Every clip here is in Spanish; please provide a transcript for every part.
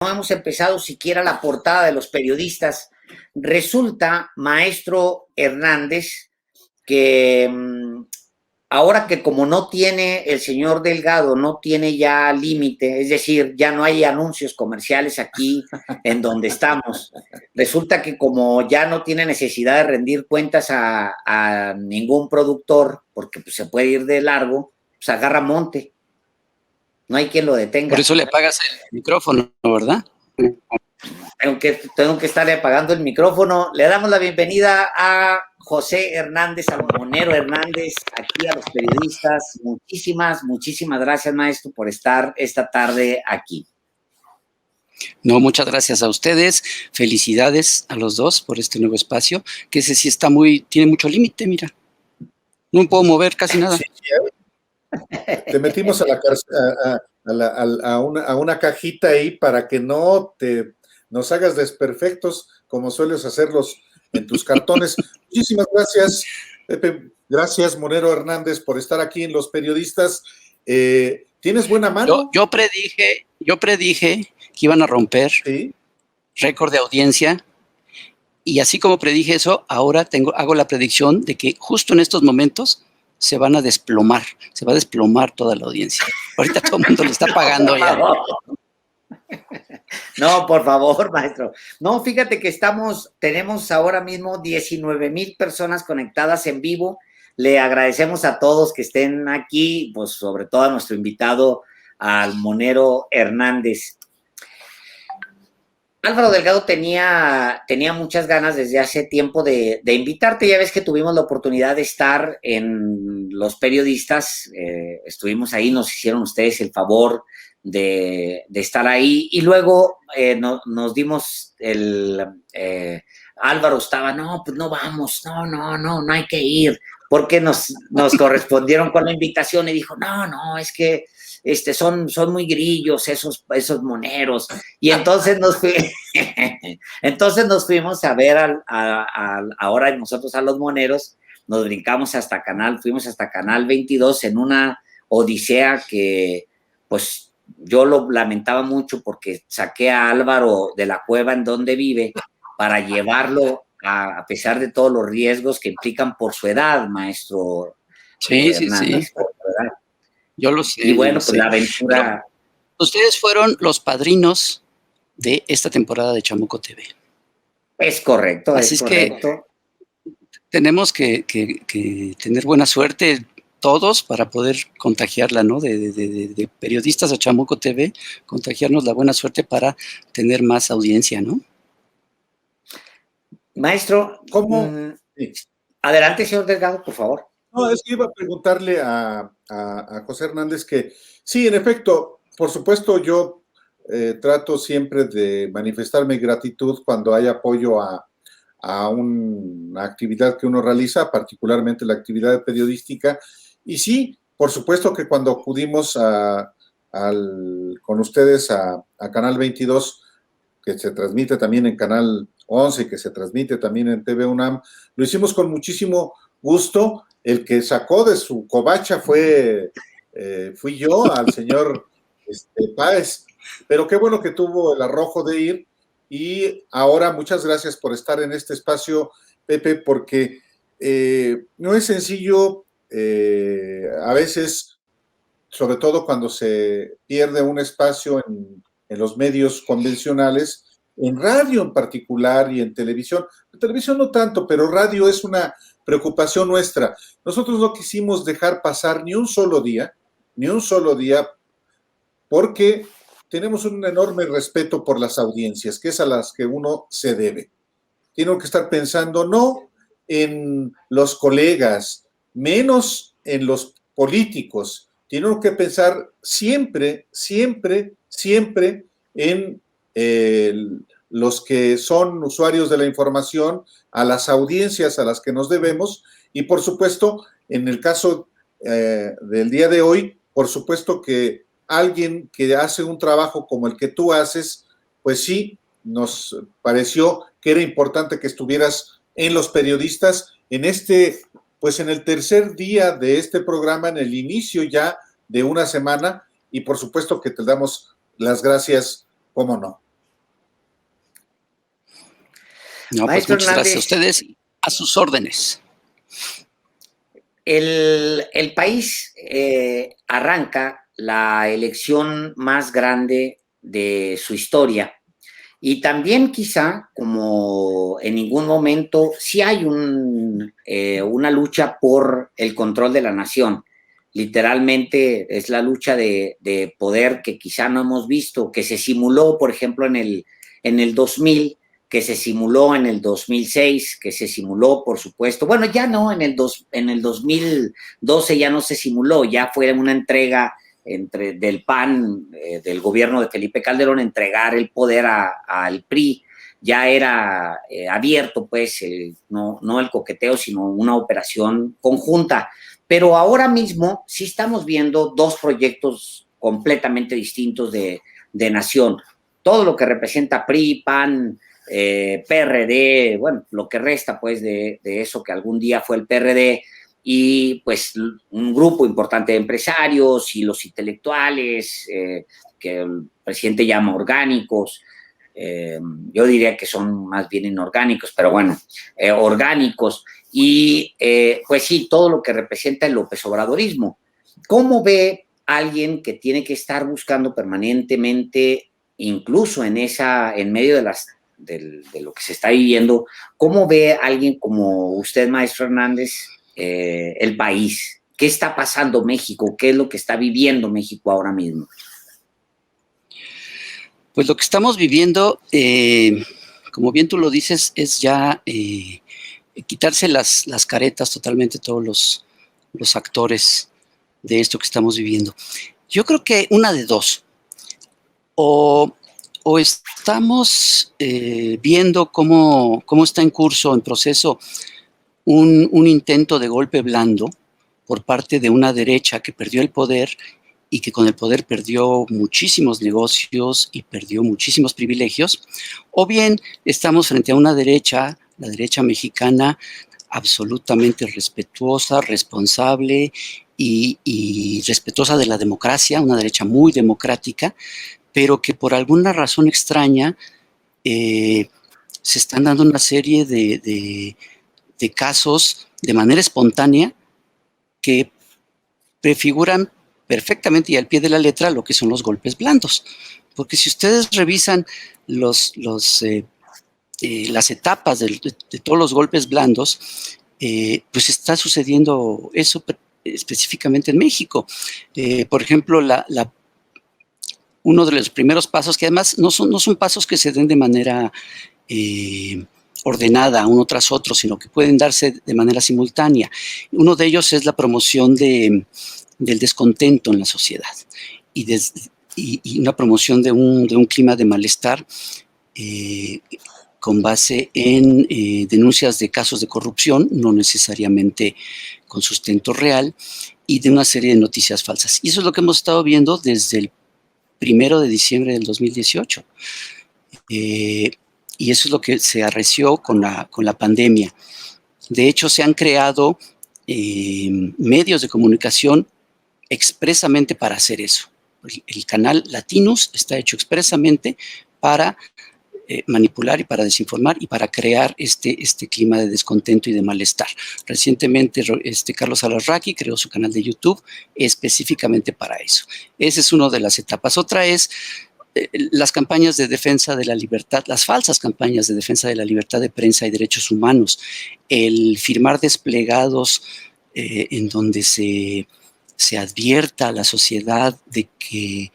no hemos empezado siquiera la portada de los periodistas. Resulta, maestro Hernández, que ahora que como no tiene el señor Delgado, no tiene ya límite, es decir, ya no hay anuncios comerciales aquí en donde estamos, resulta que como ya no tiene necesidad de rendir cuentas a ningún productor, porque pues, se puede ir de largo, pues agarra monte. No hay quien lo detenga. Por eso le apagas el micrófono, ¿verdad? Tengo que estarle apagando el micrófono. Le damos la bienvenida a José Hernández, al Monero Hernández, aquí a los periodistas. Muchísimas gracias, maestro, por estar esta tarde aquí. No, muchas gracias a ustedes. Felicidades a los dos por este nuevo espacio, que ese sí está tiene mucho límite, mira. No puedo mover casi nada. Sí, te metimos a la cárcel, a una cajita ahí para que no nos hagas desperfectos como sueles hacerlos en tus cartones. Muchísimas gracias, Pepe. Gracias, Monero Hernández, por estar aquí en Los Periodistas. ¿Tienes buena mano? Yo predije que iban a romper récord de audiencia, y así como predije eso, ahora hago la predicción de que justo en estos momentos se va a desplomar toda la audiencia. Ahorita todo el mundo le está pagando ya. No, por favor, maestro. No, fíjate que tenemos ahora mismo 19,000 personas conectadas en vivo. Le agradecemos a todos que estén aquí, pues sobre todo a nuestro invitado, al Monero Hernández. Álvaro Delgado tenía muchas ganas desde hace tiempo de invitarte. Ya ves que tuvimos la oportunidad de estar en Los Periodistas. Estuvimos ahí, nos hicieron ustedes el favor de estar ahí. Y luego nos dimos Álvaro estaba, no, pues no vamos, no hay que ir. Porque nos correspondieron con la invitación y dijo, no, es que son muy grillos esos moneros. Y entonces nos fuimos a ver ahora nosotros a los moneros, nos brincamos fuimos hasta Canal 22 en una odisea que pues yo lo lamentaba mucho porque saqué a Álvaro de la cueva en donde vive para llevarlo a pesar de todos los riesgos que implican por su edad, maestro. Sí. Por su edad. Yo lo sé. Y bueno, pues la aventura. Pero ustedes fueron los padrinos de esta temporada de Chamuco TV. Es correcto, Así es correcto. Que tenemos que tener buena suerte todos para poder contagiarla, ¿no? De periodistas a Chamuco TV, contagiarnos la buena suerte para tener más audiencia, ¿no? Maestro, ¿cómo? Adelante, señor Delgado, por favor. No, es que iba a preguntarle a José Hernández que, sí, en efecto, por supuesto, yo trato siempre de manifestar mi gratitud cuando hay apoyo a una actividad que uno realiza, particularmente la actividad periodística. Y sí, por supuesto que cuando acudimos con ustedes a Canal 22, que se transmite también en Canal 11, que se transmite también en TV UNAM, lo hicimos con muchísimo gusto. El que sacó de su covacha fui yo, al señor Páez, pero qué bueno que tuvo el arrojo de ir. Y ahora muchas gracias por estar en este espacio, Pepe, porque no es sencillo a veces, sobre todo cuando se pierde un espacio en los medios convencionales, en radio en particular y en televisión. En televisión no tanto, pero radio es una preocupación nuestra. Nosotros no quisimos dejar pasar ni un solo día, porque tenemos un enorme respeto por las audiencias, que es a las que uno se debe. Tiene que estar pensando no en los colegas, menos en los políticos. Tiene que pensar siempre en los que son usuarios de la información, a las audiencias a las que nos debemos, y por supuesto, en el caso del día de hoy, por supuesto que alguien que hace un trabajo como el que tú haces, pues sí, nos pareció que era importante que estuvieras en Los Periodistas en en el tercer día de este programa, en el inicio ya de una semana, y por supuesto que te damos las gracias, cómo no. No, pues Maestro muchas Hernández, gracias a ustedes, a sus órdenes. el país arranca la elección más grande de su historia. Y también quizá, como en ningún momento, sí hay una lucha por el control de la nación. Literalmente es la lucha de poder que quizá no hemos visto, que se simuló, por ejemplo, en el 2000, que se simuló en el 2006, que se simuló, por supuesto. Bueno, ya no, en el 2012 ya no se simuló, ya fue una entrega del PAN, del gobierno de Felipe Calderón, entregar el poder al PRI. Ya era abierto, pues, no el coqueteo, sino una operación conjunta. Pero ahora mismo sí estamos viendo dos proyectos completamente distintos de nación. Todo lo que representa PRI, PAN, PRD, bueno, lo que resta, pues, de eso que algún día fue el PRD, y pues un grupo importante de empresarios y los intelectuales, que el presidente llama orgánicos. Yo diría que son más bien inorgánicos, pero bueno, orgánicos. Y pues sí, todo lo que representa el López Obradorismo. ¿Cómo ve alguien que tiene que estar buscando permanentemente, incluso en medio de lo que se está viviendo, cómo ve alguien como usted, maestro Hernández, el país? ¿Qué está pasando México? ¿Qué es lo que está viviendo México ahora mismo? Pues lo que estamos viviendo, como bien tú lo dices, es ya quitarse las caretas totalmente todos los actores de esto que estamos viviendo. Yo creo que una de dos. O estamos viendo cómo está en curso, en proceso, un intento de golpe blando por parte de una derecha que perdió el poder y que con el poder perdió muchísimos negocios y perdió muchísimos privilegios, o bien estamos frente a una derecha, la derecha mexicana, absolutamente respetuosa, responsable y respetuosa de la democracia, una derecha muy democrática, pero que por alguna razón extraña se están dando una serie de casos de manera espontánea que prefiguran perfectamente y al pie de la letra lo que son los golpes blandos. Porque si ustedes revisan las etapas de todos los golpes blandos, pues está sucediendo eso específicamente en México. Por ejemplo, uno de los primeros pasos, que además no son pasos que se den de manera ordenada uno tras otro, sino que pueden darse de manera simultánea. Uno de ellos es la promoción del descontento en la sociedad y una promoción de un clima de malestar con base en denuncias de casos de corrupción, no necesariamente con sustento real, y de una serie de noticias falsas. Y eso es lo que hemos estado viendo desde el 1 de diciembre del 2018. Y eso es lo que se arreció con la pandemia. De hecho, se han creado medios de comunicación expresamente para hacer eso. El canal Latinus está hecho expresamente para manipular y para desinformar y para crear este clima de descontento y de malestar. Recientemente Carlos Alarraqui creó su canal de YouTube específicamente para eso. Esa es una de las etapas. Otra es las campañas de defensa de la libertad, las falsas campañas de defensa de la libertad de prensa y derechos humanos, el firmar desplegados en donde se advierta a la sociedad de que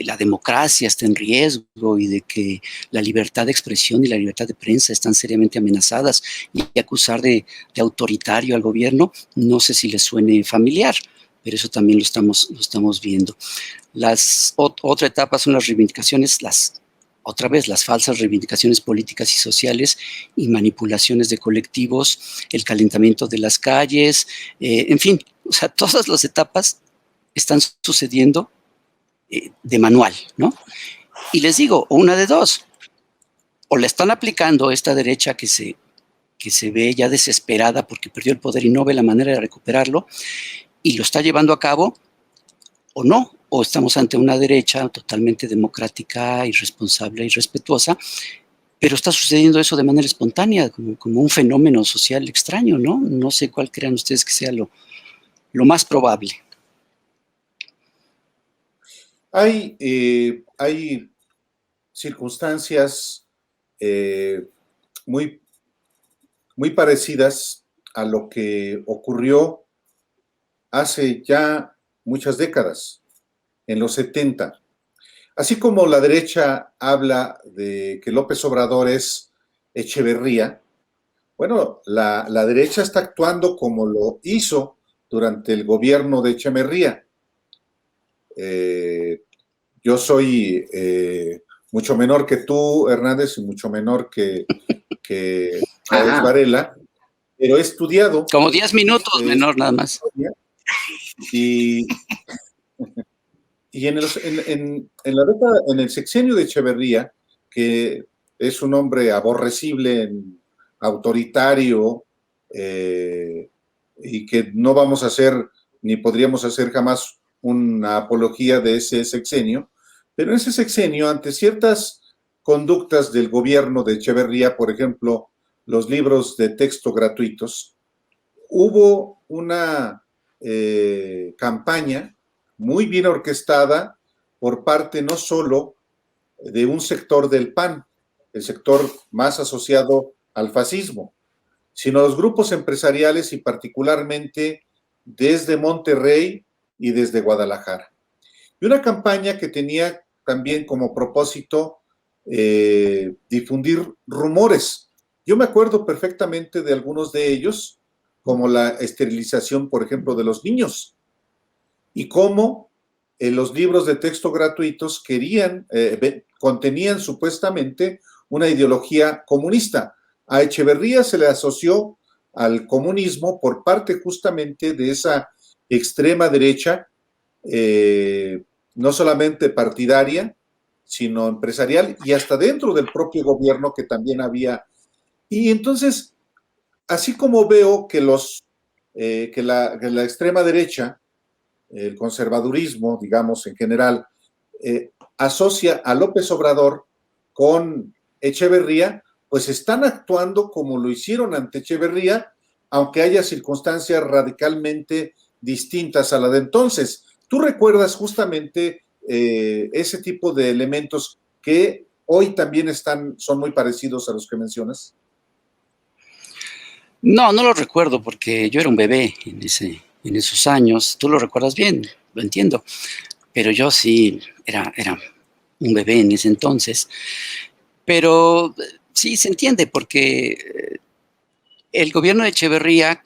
la democracia está en riesgo y de que la libertad de expresión y la libertad de prensa están seriamente amenazadas, y acusar de autoritario al gobierno, no sé si les suene familiar, pero eso también lo estamos viendo. Otra etapa son las reivindicaciones, otra vez las falsas reivindicaciones políticas y sociales y manipulaciones de colectivos, el calentamiento de las calles, en fin, o sea, todas las etapas están sucediendo de manual, ¿no? Y les digo, una de dos, o la están aplicando esta derecha que se ve ya desesperada porque perdió el poder y no ve la manera de recuperarlo, y lo está llevando a cabo, o no, o estamos ante una derecha totalmente democrática, irresponsable y respetuosa, pero está sucediendo eso de manera espontánea, como un fenómeno social extraño, ¿no? No sé cuál crean ustedes que sea lo más probable. Hay circunstancias muy, muy parecidas a lo que ocurrió hace ya muchas décadas, en los 70. Así como la derecha habla de que López Obrador es Echeverría, bueno, la derecha está actuando como lo hizo durante el gobierno de Echeverría. Yo soy mucho menor que tú, Hernández, y mucho menor que Chávez Varela, pero he estudiado. Como 10 minutos menor nada más. Y en la década, en el sexenio de Echeverría, que es un hombre aborrecible, autoritario, y que no vamos a hacer, ni podríamos hacer jamás una apología de ese sexenio, pero en ese sexenio, ante ciertas conductas del gobierno de Echeverría, por ejemplo, los libros de texto gratuitos, hubo una campaña muy bien orquestada por parte no solo de un sector del PAN, el sector más asociado al fascismo, sino los grupos empresariales y particularmente desde Monterrey y desde Guadalajara. Y una campaña que tenía también como propósito difundir rumores. Yo me acuerdo perfectamente de algunos de ellos, como la esterilización, por ejemplo, de los niños, y cómo los libros de texto gratuitos contenían supuestamente una ideología comunista. A Echeverría se le asoció al comunismo por parte justamente de esa extrema derecha, no solamente partidaria, sino empresarial, y hasta dentro del propio gobierno que también había. Y entonces, así como veo que la extrema derecha, el conservadurismo, digamos, en general, asocia a López Obrador con Echeverría, pues están actuando como lo hicieron ante Echeverría, aunque haya circunstancias radicalmente distintas a la de entonces. ¿Tú recuerdas justamente ese tipo de elementos que hoy también son muy parecidos a los que mencionas? No lo recuerdo porque yo era un bebé en esos años. Tú lo recuerdas bien, lo entiendo. Pero yo sí era un bebé en ese entonces. Pero sí se entiende porque el gobierno de Echeverría,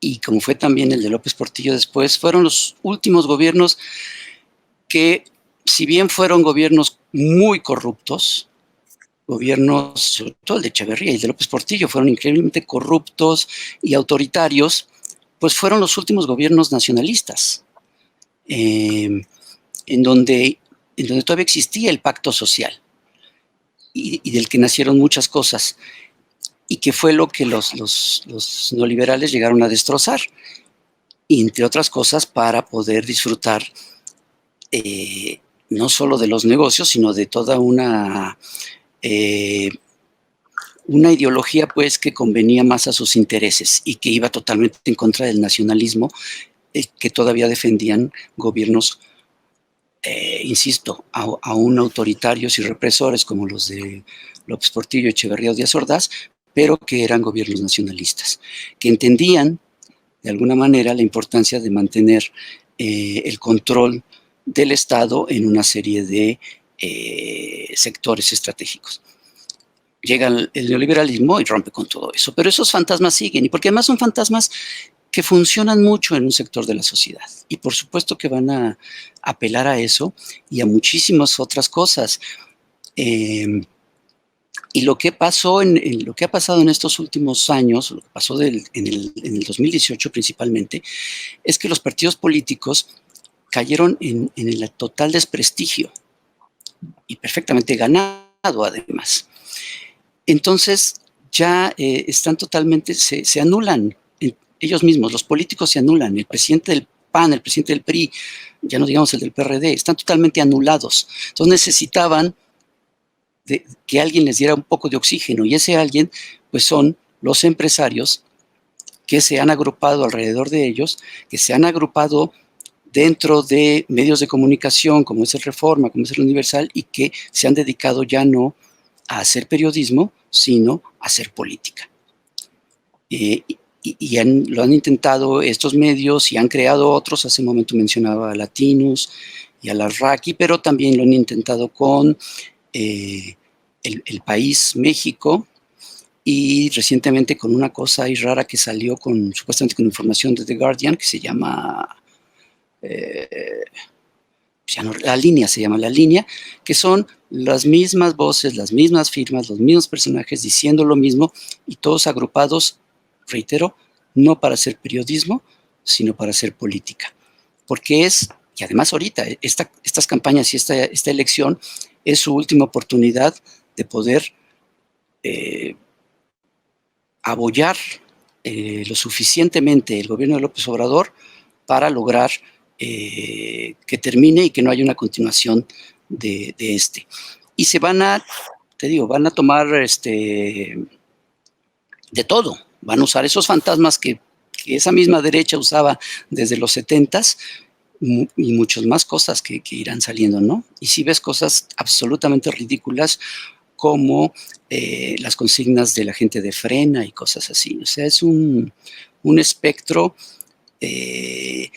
y como fue también el de López Portillo después, fueron los últimos gobiernos que, si bien fueron gobiernos muy corruptos, gobiernos, sobre todo el de Echeverría y el de López Portillo, fueron increíblemente corruptos y autoritarios, pues fueron los últimos gobiernos nacionalistas, en donde todavía existía el pacto social y del que nacieron muchas cosas, y que fue lo que los neoliberales llegaron a destrozar, entre otras cosas para poder disfrutar no solo de los negocios, sino de toda una ideología pues que convenía más a sus intereses y que iba totalmente en contra del nacionalismo que todavía defendían gobiernos, insisto, aún autoritarios y represores como los de López Portillo, Echeverría o Díaz Ordaz, pero que eran gobiernos nacionalistas, que entendían de alguna manera la importancia de mantener el control del Estado en una serie de sectores estratégicos. Llega el neoliberalismo y rompe con todo eso, pero esos fantasmas siguen, y porque además son fantasmas que funcionan mucho en un sector de la sociedad, y por supuesto que van a apelar a eso y a muchísimas otras cosas. Y lo que pasó lo que ha pasado en estos últimos años, lo que pasó en el 2018 principalmente, es que los partidos políticos cayeron en el total desprestigio, y perfectamente ganado además. Entonces ya están totalmente, se anulan ellos mismos, los políticos se anulan, el presidente del PAN, el presidente del PRI, ya no digamos el del PRD, están totalmente anulados. Entonces necesitaban que alguien les diera un poco de oxígeno, y ese alguien pues son los empresarios que se han agrupado alrededor de ellos, que se han agrupado dentro de medios de comunicación como es el Reforma, como es el Universal, y que se han dedicado ya no a hacer periodismo, sino a hacer política. Lo han intentado estos medios y han creado otros. Hace un momento mencionaba a Latinus y a la Raki, pero también lo han intentado con el País México, y recientemente con una cosa ahí rara que salió supuestamente con información de The Guardian, que se llama La Línea, se llama La Línea, que son las mismas voces, las mismas firmas, los mismos personajes diciendo lo mismo, y todos agrupados, reitero, no para hacer periodismo, sino para hacer política. Porque y además ahorita, estas campañas y esta elección es su última oportunidad de poder apoyar lo suficientemente el gobierno de López Obrador para lograr que termine y que no haya una continuación de este. Y se van a tomar de todo. Van a usar esos fantasmas que esa misma derecha usaba desde los 70s, y muchas más cosas que irán saliendo, ¿no? Y si ves cosas absolutamente ridículas como las consignas de la gente de Frena y cosas así. O sea, es un espectro de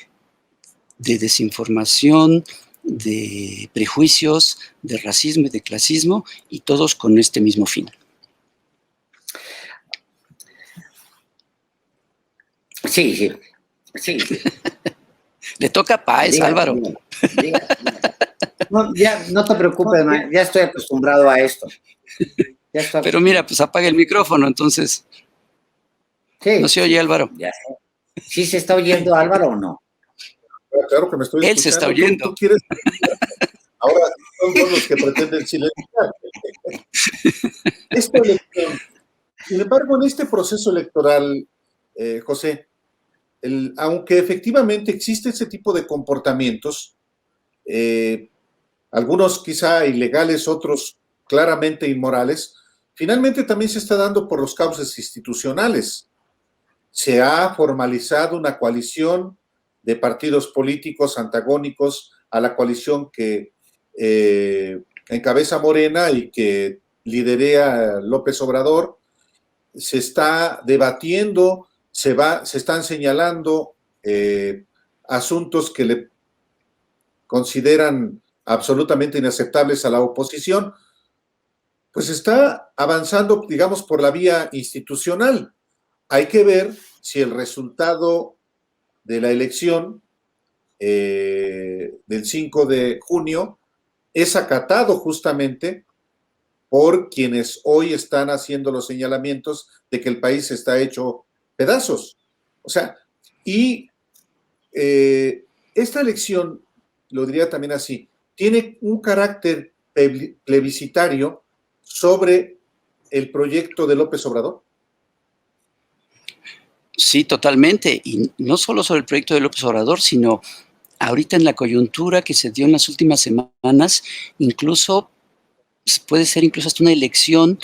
desinformación, de prejuicios, de racismo y de clasismo, y todos con este mismo fin. Sí. Le toca a Páez, Álvaro. Diga. No, ya no te preocupes, ya estoy acostumbrado a esto. Pero mira, pues apaga el micrófono, entonces. Sí, ¿no se oye, Álvaro? Ya. ¿Sí se está oyendo, Álvaro, o no? Claro que me estoy escuchando. Él se está oyendo. ¿Tú quieres? Ahora son los que pretenden silenciar. Esta elección. Sin embargo, en este proceso electoral, José, aunque efectivamente existe ese tipo de comportamientos, algunos quizá ilegales, otros claramente inmorales, finalmente también se está dando por los cauces institucionales. Se ha formalizado una coalición de partidos políticos antagónicos a la coalición que encabeza Morena y que liderea López Obrador. Se está debatiendo, se están señalando asuntos que le consideran absolutamente inaceptables a la oposición. Pues está avanzando, digamos, por la vía institucional. Hay que ver si el resultado de la elección del 5 de junio es acatado justamente por quienes hoy están haciendo los señalamientos de que el país está hecho pedazos. O sea, y esta elección, lo diría también así, tiene un carácter plebiscitario sobre el proyecto de López Obrador. Sí, totalmente. Y no solo sobre el proyecto de López Obrador, sino ahorita en la coyuntura que se dio en las últimas semanas, incluso puede ser incluso hasta una elección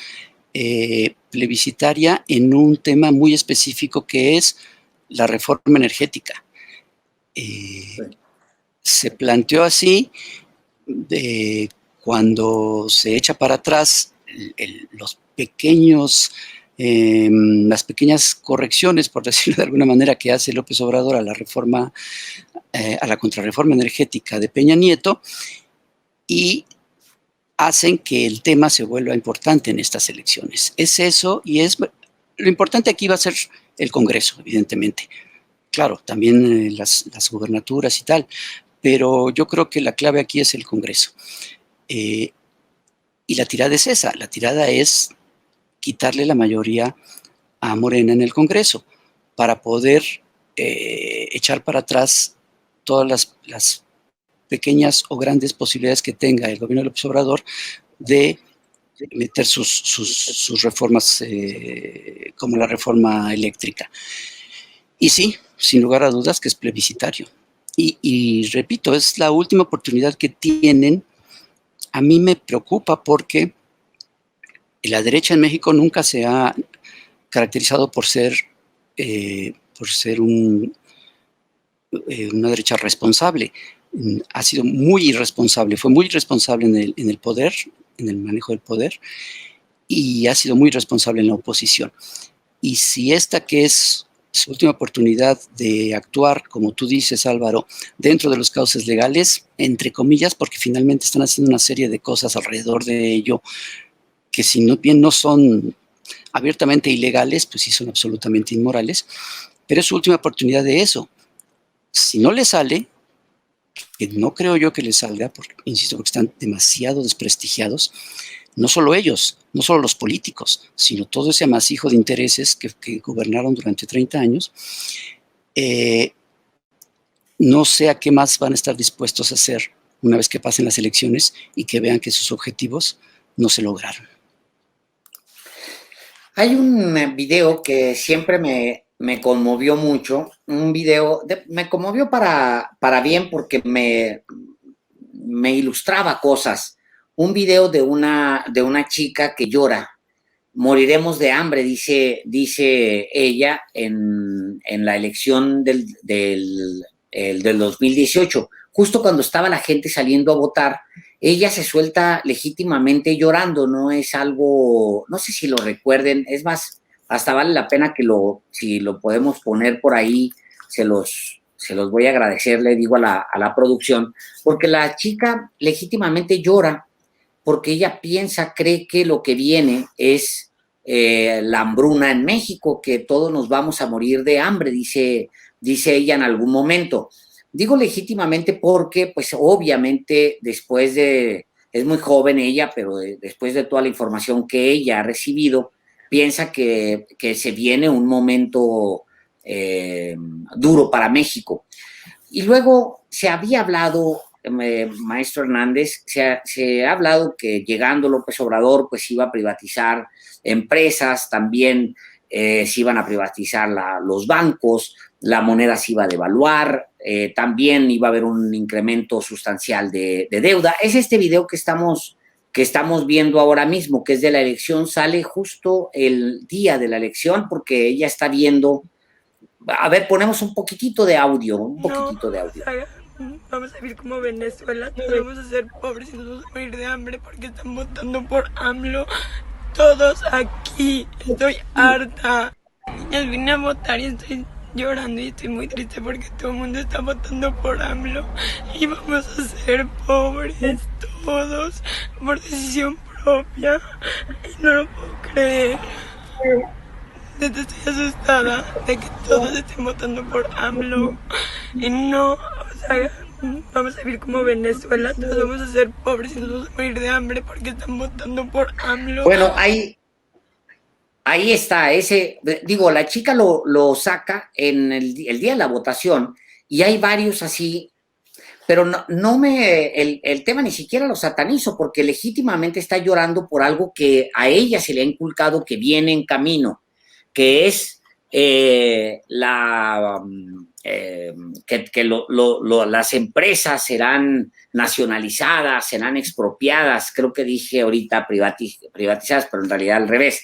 plebiscitaria en un tema muy específico que es la reforma energética. Sí. Se planteó así cuando se echa para atrás las pequeñas correcciones, por decirlo de alguna manera, que hace López Obrador a la reforma, a la contrarreforma energética de Peña Nieto, y hacen que el tema se vuelva importante en estas elecciones. Es eso, y lo importante aquí va a ser el Congreso, evidentemente. Claro, también las gubernaturas y tal, pero yo creo que la clave aquí es el Congreso. Y la tirada es esa, la tirada es quitarle la mayoría a Morena en el Congreso para poder echar para atrás todas las pequeñas o grandes posibilidades que tenga el gobierno de López Obrador de meter sus reformas como la reforma eléctrica. Y sí, sin lugar a dudas que es plebiscitario. Y repito, es la última oportunidad que tienen. A mí me preocupa porque la derecha en México nunca se ha caracterizado por ser una derecha responsable. Ha sido muy irresponsable, fue muy irresponsable en el poder, en el manejo del poder, y ha sido muy responsable en la oposición. Y si esta, que es su última oportunidad de actuar, como tú dices, Álvaro, dentro de los cauces legales, entre comillas, porque finalmente están haciendo una serie de cosas alrededor de ello, que si no bien no son abiertamente ilegales, pues sí son absolutamente inmorales, pero es su última oportunidad de eso. Si no le sale, que no creo yo que le salga, porque, insisto, porque están demasiado desprestigiados, no solo ellos, no solo los políticos, sino todo ese amasijo de intereses que gobernaron durante 30 años, no sé a qué más van a estar dispuestos a hacer una vez que pasen las elecciones y que vean que sus objetivos no se lograron. Hay un video que siempre me conmovió mucho, un video, me conmovió para bien porque me ilustraba cosas. Un video de una chica que llora. Moriremos de hambre, dice ella en la elección del 2018. Justo cuando estaba la gente saliendo a votar, ella se suelta legítimamente llorando, no es algo, no sé si lo recuerden, es más, hasta vale la pena que si lo podemos poner por ahí, se los voy a agradecer, le digo a la producción, porque la chica legítimamente llora, porque ella cree que lo que viene es la hambruna en México, que todos nos vamos a morir de hambre, dice ella en algún momento. Digo legítimamente porque, pues obviamente, es muy joven ella, pero después de toda la información que ella ha recibido, piensa que se viene un momento duro para México. Y luego se había hablado, maestro Hernández, se ha hablado que llegando López Obrador, pues iba a privatizar empresas, también se iban a privatizar los bancos, la moneda se iba a devaluar, también iba a haber un incremento sustancial de deuda. Es este video que estamos viendo ahora mismo, que es de la elección, sale justo el día de la elección, porque ella está viendo. A ver, ponemos un poquitito de audio, Vamos a vivir como Venezuela, todos vamos a ser pobres y nos vamos a morir de hambre porque están votando por AMLO. Todos aquí, estoy harta. Niñas, vine a votar y estoy llorando y estoy muy triste porque todo el mundo está votando por AMLO y vamos a ser pobres todos por decisión propia y no lo puedo creer. Estoy asustada de que todos estén votando por AMLO y no, o sea, vamos a vivir como Venezuela, todos vamos a ser pobres y nos vamos a morir de hambre porque están votando por AMLO. Bueno, ahí está, la chica lo saca en el día de la votación y hay varios así, pero el tema ni siquiera lo satanizo porque legítimamente está llorando por algo que a ella se le ha inculcado que viene en camino, que es las empresas serán nacionalizadas, serán expropiadas, creo que dije ahorita privatizadas, pero en realidad al revés,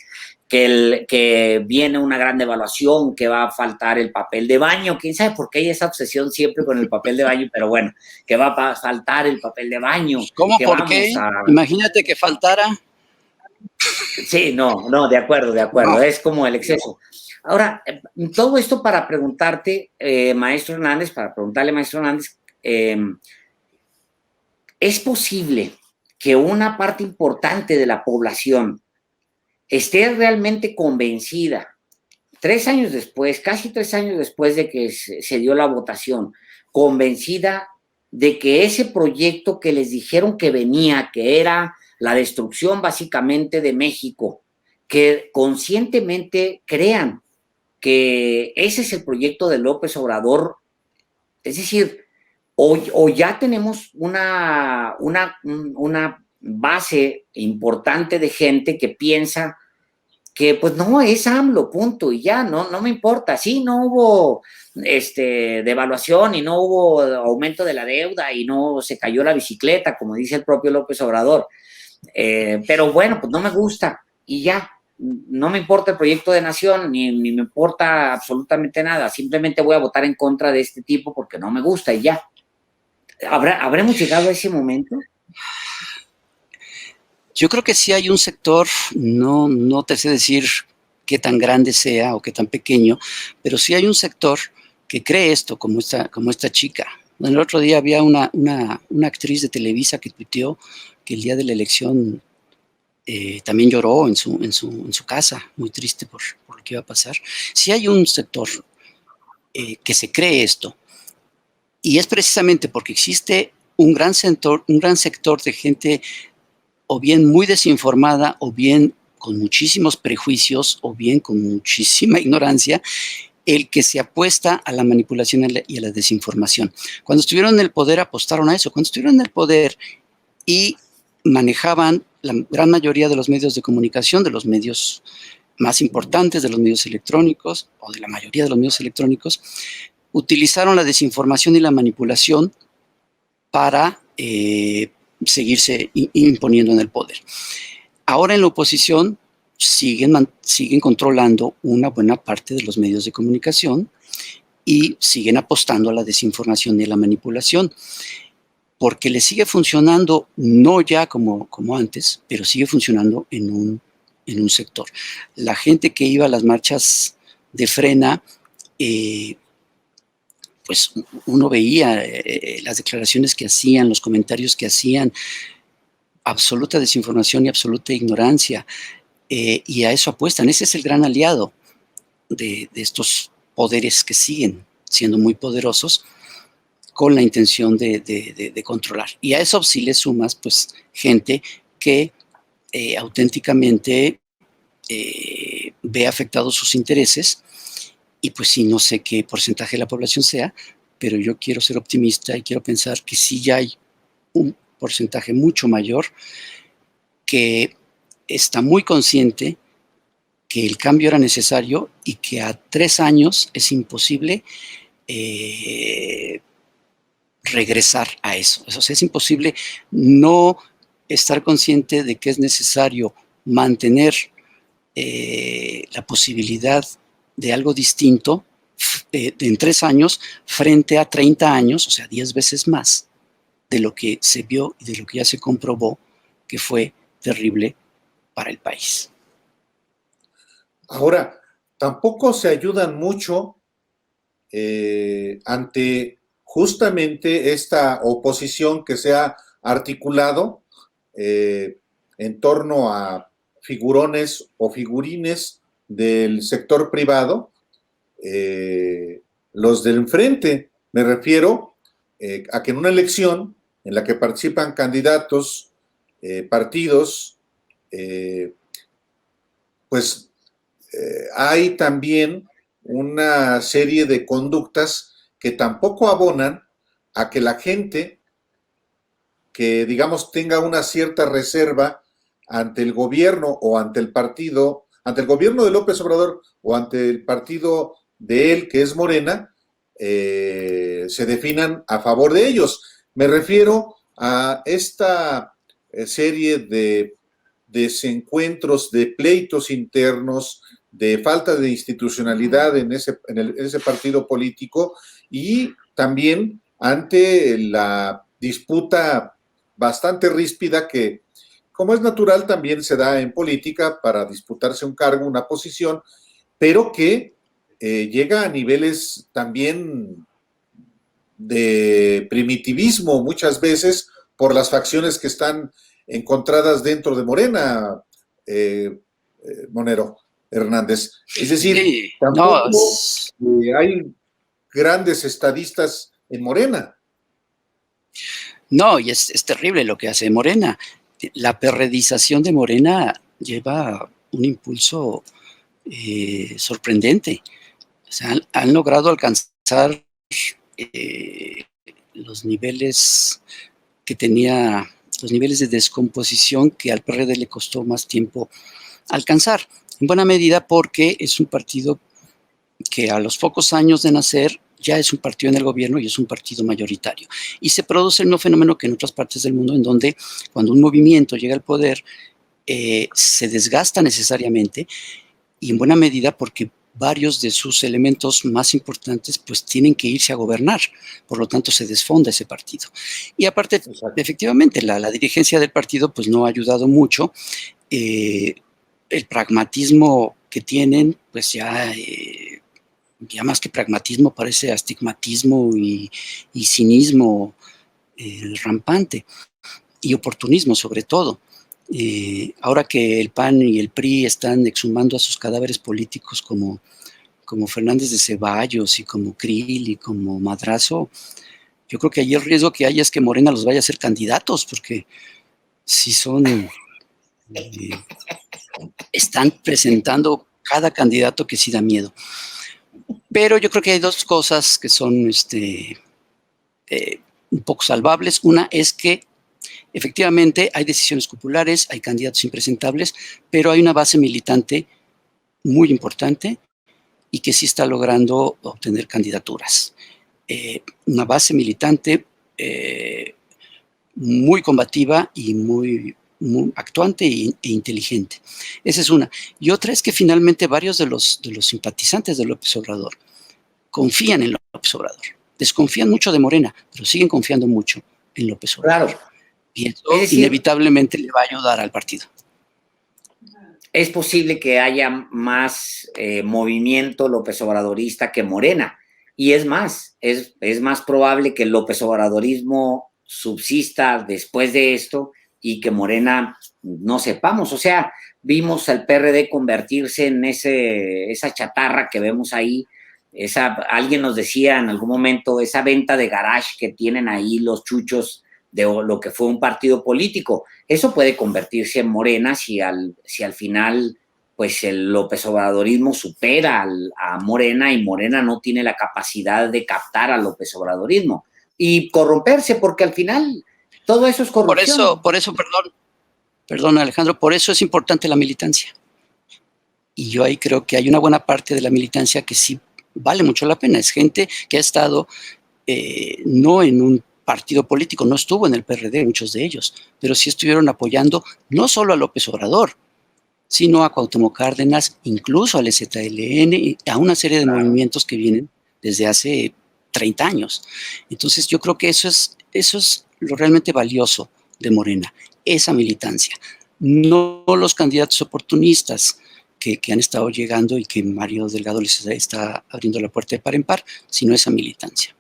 que viene una gran devaluación, que va a faltar el papel de baño, quién sabe por qué hay esa obsesión siempre con el papel de baño, pero bueno, que va a faltar el papel de baño. ¿Cómo? ¿Por qué? Imagínate que faltara. Sí, no, de acuerdo, no. Es como el exceso. Ahora, todo esto para preguntarte, maestro Hernández, ¿es posible que una parte importante de la población esté realmente convencida, casi 3 años después de que se dio la votación, convencida de que ese proyecto que les dijeron que venía, que era la destrucción básicamente de México, que conscientemente crean que ese es el proyecto de López Obrador? Es decir, o ya tenemos una base importante de gente que piensa que pues no, es AMLO, punto, y ya, no me importa. Sí, no hubo devaluación y no hubo aumento de la deuda y no se cayó la bicicleta, como dice el propio López Obrador. Pero bueno, pues no me gusta. y ya. No me importa el proyecto de nación, ni me importa absolutamente nada. Simplemente voy a votar en contra de este tipo porque no me gusta y ya. ¿Habremos llegado a ese momento? Yo creo que sí hay un sector, no te sé decir qué tan grande sea o qué tan pequeño, pero sí hay un sector que cree esto, como esta chica. Bueno, el otro día había una actriz de Televisa que tuiteó que el día de la elección también lloró en su casa, muy triste por lo que iba a pasar. Sí hay un sector que se cree esto, y es precisamente porque existe un gran sector de gente o bien muy desinformada, o bien con muchísimos prejuicios, o bien con muchísima ignorancia, el que se apuesta a la manipulación y a la desinformación. Cuando estuvieron en el poder apostaron a eso. Cuando estuvieron en el poder y manejaban la gran mayoría de los medios de comunicación, de los medios más importantes, de los medios electrónicos, o de la mayoría de los medios electrónicos, utilizaron la desinformación y la manipulación para seguirse imponiendo en el poder. Ahora en la oposición siguen controlando una buena parte de los medios de comunicación y siguen apostando a la desinformación y a la manipulación, porque le sigue funcionando, no ya como antes, pero sigue funcionando en un sector. La gente que iba a las marchas de Frena, pues uno veía las declaraciones que hacían, los comentarios que hacían, absoluta desinformación y absoluta ignorancia, y a eso apuestan. Ese es el gran aliado de estos poderes que siguen siendo muy poderosos, con la intención de controlar. Y a eso sí le sumas, pues, gente que auténticamente ve afectados sus intereses, y pues sí, no sé qué porcentaje de la población sea, pero yo quiero ser optimista y quiero pensar que sí ya hay un porcentaje mucho mayor que está muy consciente que el cambio era necesario y que a 3 años es imposible regresar a eso. O sea, es imposible no estar consciente de que es necesario mantener la posibilidad de algo distinto en 3 años frente a 30 años, o sea, 10 veces más de lo que se vio y de lo que ya se comprobó que fue terrible para el país. Ahora, tampoco se ayudan mucho ante justamente esta oposición que se ha articulado en torno a figurones o figurines del sector privado, los del enfrente. Me refiero a que en una elección en la que participan candidatos, partidos, pues hay también una serie de conductas que tampoco abonan a que la gente que, digamos, tenga una cierta reserva ante el gobierno o ante el partido, ante el gobierno de López Obrador o ante el partido de él, que es Morena, se definan a favor de ellos. Me refiero a esta serie de desencuentros, de pleitos internos, de falta de institucionalidad en ese partido político, y también ante la disputa bastante ríspida que, como es natural, también se da en política para disputarse un cargo, una posición, pero que llega a niveles también de primitivismo muchas veces por las facciones que están encontradas dentro de Morena, Monero Hernández. Es decir, Sí, tampoco hay grandes estadistas en Morena. No, y es terrible lo que hace Morena. La perredización de Morena lleva un impulso sorprendente. O sea, han logrado alcanzar los niveles que tenía, los niveles de descomposición que al PRD le costó más tiempo alcanzar. En buena medida porque es un partido que a los pocos años de nacer ya es un partido en el gobierno y es un partido mayoritario. Y se produce el mismo fenómeno que en otras partes del mundo, en donde cuando un movimiento llega al poder, se desgasta necesariamente, y en buena medida porque varios de sus elementos más importantes pues tienen que irse a gobernar, por lo tanto se desfonda ese partido. Y aparte, exacto, efectivamente, la dirigencia del partido pues no ha ayudado mucho. El pragmatismo que tienen, pues ya más que pragmatismo parece astigmatismo y cinismo rampante, y oportunismo sobre todo. Ahora que el PAN y el PRI están exhumando a sus cadáveres políticos como Fernández de Ceballos y como Krill y como Madrazo, yo creo que ahí el riesgo que hay es que Morena los vaya a ser candidatos, porque si son... están presentando cada candidato que sí da miedo. Pero yo creo que hay dos cosas que son un poco salvables. Una es que efectivamente hay decisiones populares, hay candidatos impresentables, pero hay una base militante muy importante y que sí está logrando obtener candidaturas. Una base militante muy combativa y muy actuante e inteligente. Esa es una. Y otra es que finalmente varios de los simpatizantes de López Obrador confían en López Obrador. Desconfían mucho de Morena, pero siguen confiando mucho en López Obrador. Claro. Y eso inevitablemente le va a ayudar al partido. Es posible que haya más movimiento López Obradorista que Morena. Y es más probable que el López Obradorismo subsista después de esto y que Morena no sepamos. O sea, vimos al PRD convertirse en esa chatarra que vemos ahí. Alguien nos decía en algún momento, esa venta de garage que tienen ahí los chuchos de lo que fue un partido político. Eso puede convertirse en Morena si al final pues el López Obradorismo supera a Morena y Morena no tiene la capacidad de captar al López Obradorismo y corromperse, porque al final todo eso es corrupción. Por eso, perdón Alejandro, por eso es importante la militancia. Y yo ahí creo que hay una buena parte de la militancia que sí vale mucho la pena. Es gente que ha estado no en un partido político, no estuvo en el PRD, muchos de ellos, pero sí estuvieron apoyando no solo a López Obrador, sino a Cuauhtémoc Cárdenas, incluso al EZLN, y a una serie de movimientos que vienen desde hace 30 años. Entonces yo creo que eso es lo realmente valioso de Morena, esa militancia, no los candidatos oportunistas que han estado llegando y que Mario Delgado les está abriendo la puerta de par en par, sino esa militancia.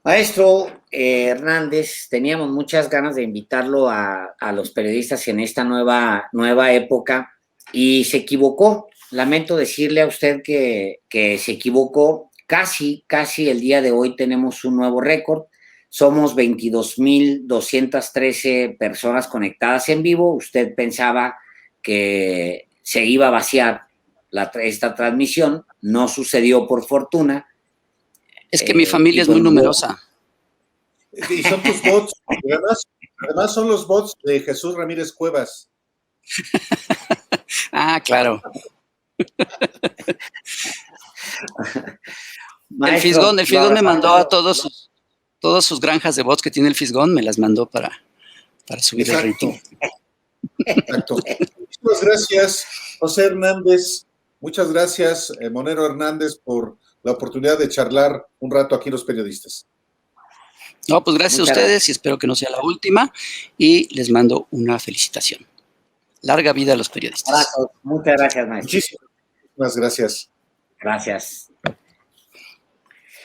Maestro Hernández, teníamos muchas ganas de invitarlo a los periodistas en esta nueva época y se equivocó. Lamento decirle a usted que se equivocó. Casi el día de hoy tenemos un nuevo récord. Somos 22,213 personas conectadas en vivo. Usted pensaba que se iba a vaciar esta transmisión. No sucedió, por fortuna. Es que mi familia es muy numerosa. Y son tus bots. Además son los bots de Jesús Ramírez Cuevas. Ah, claro. Maestro, el Fisgón me mandó a todas sus granjas de bots que tiene el Fisgón, me las mandó para subir el rating. Exacto. Muchas gracias, José Hernández. Muchas gracias, Monero Hernández, por la oportunidad de charlar un rato aquí los periodistas. No, pues gracias a ustedes y espero que no sea la última y les mando una felicitación. Larga vida a los periodistas. Muchas gracias, maestro. Muchísimas gracias. Gracias.